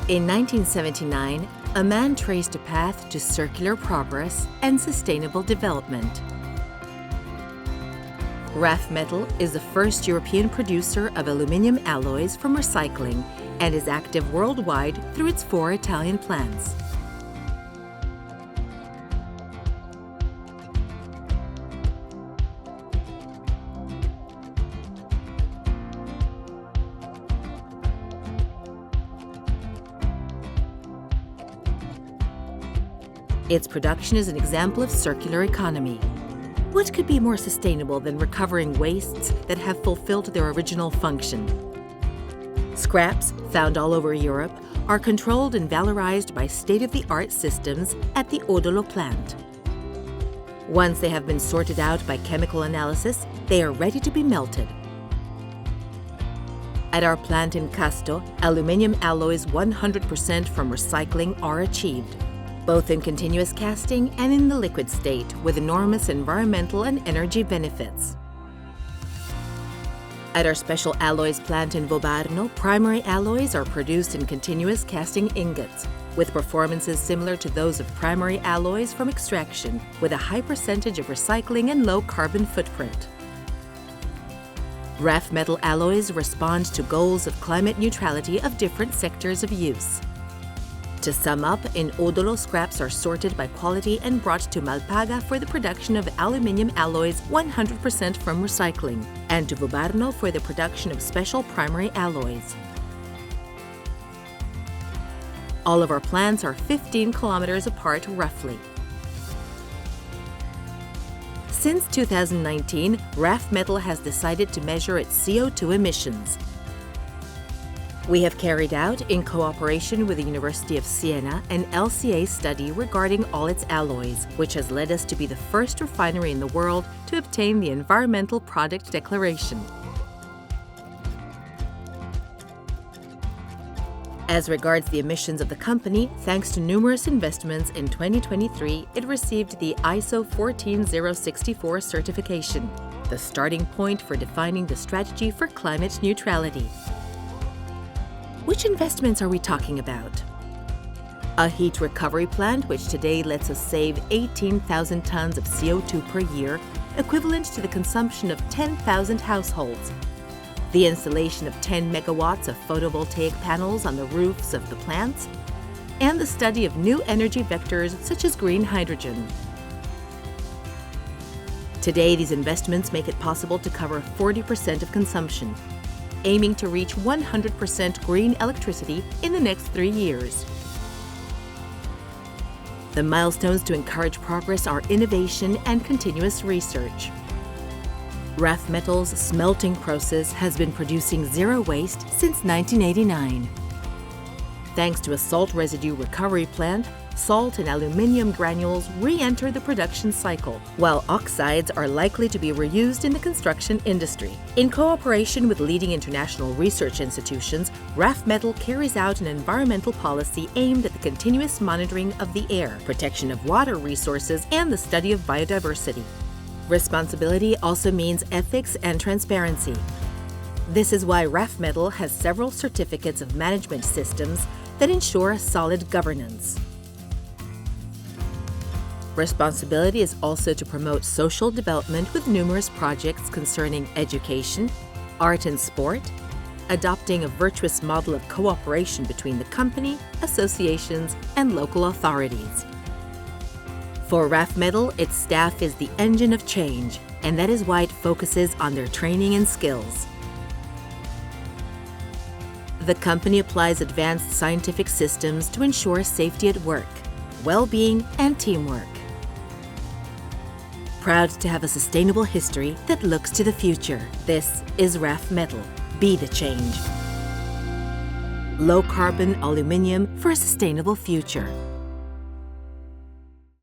In 1979, a man traced a path to circular progress and sustainable development. Raffmetal is the first European producer of aluminium alloys from recycling and is active worldwide through its 4 Italian plants. Its production is an example of circular economy. What could be more sustainable than recovering wastes that have fulfilled their original function? Scraps, found all over Europe, are controlled and valorized by state-of-the-art systems at the Odolo plant. Once they have been sorted out by chemical analysis, they are ready to be melted. At our plant in Casto, aluminium alloys 100% from recycling are achieved, both in continuous casting and in the liquid state, with enormous environmental and energy benefits. At our special alloys plant in Vobarno, primary alloys are produced in continuous casting ingots, with performances similar to those of primary alloys from extraction, with a high percentage of recycling and low carbon footprint. Raffmetal alloys respond to goals of climate neutrality of different sectors of use. To sum up, in Odolo, scraps are sorted by quality and brought to Malpaga for the production of aluminium alloys 100% from recycling, and to Vobarno for the production of special primary alloys. All of our plants are 15 kilometers apart roughly. Since 2019, Raffmetal has decided to measure its CO2 emissions. We have carried out, in cooperation with the University of Siena, an LCA study regarding all its alloys, which has led us to be the first refinery in the world to obtain the Environmental Product Declaration. As regards the emissions of the company, thanks to numerous investments in 2023, it received the ISO 14064 certification, the starting point for defining the strategy for climate neutrality. Which investments are we talking about? A heat recovery plant, which today lets us save 18,000 tons of CO2 per year, equivalent to the consumption of 10,000 households. The installation of 10 megawatts of photovoltaic panels on the roofs of the plants, and the study of new energy vectors such as green hydrogen. Today, these investments make it possible to cover 40% of consumption, aiming to reach 100% green electricity in the next 3 years. The milestones to encourage progress are innovation and continuous research. Raffmetal's smelting process has been producing zero waste since 1989. Thanks to a salt residue recovery plant, salt and aluminium granules re-enter the production cycle, while oxides are likely to be reused in the construction industry. In cooperation with leading international research institutions, Raffmetal carries out an environmental policy aimed at the continuous monitoring of the air, protection of water resources, and the study of biodiversity. Responsibility also means ethics and transparency. This is why Raffmetal has several certificates of management systems that ensure solid governance. Responsibility is also to promote social development with numerous projects concerning education, art and sport, adopting a virtuous model of cooperation between the company, associations, and local authorities. For Raffmetal, its staff is the engine of change, and that is why it focuses on their training and skills. The company applies advanced scientific systems to ensure safety at work, well-being, and teamwork. Proud to have a sustainable history that looks to the future. This is Raffmetal. Be the change. Low-carbon aluminium for a sustainable future.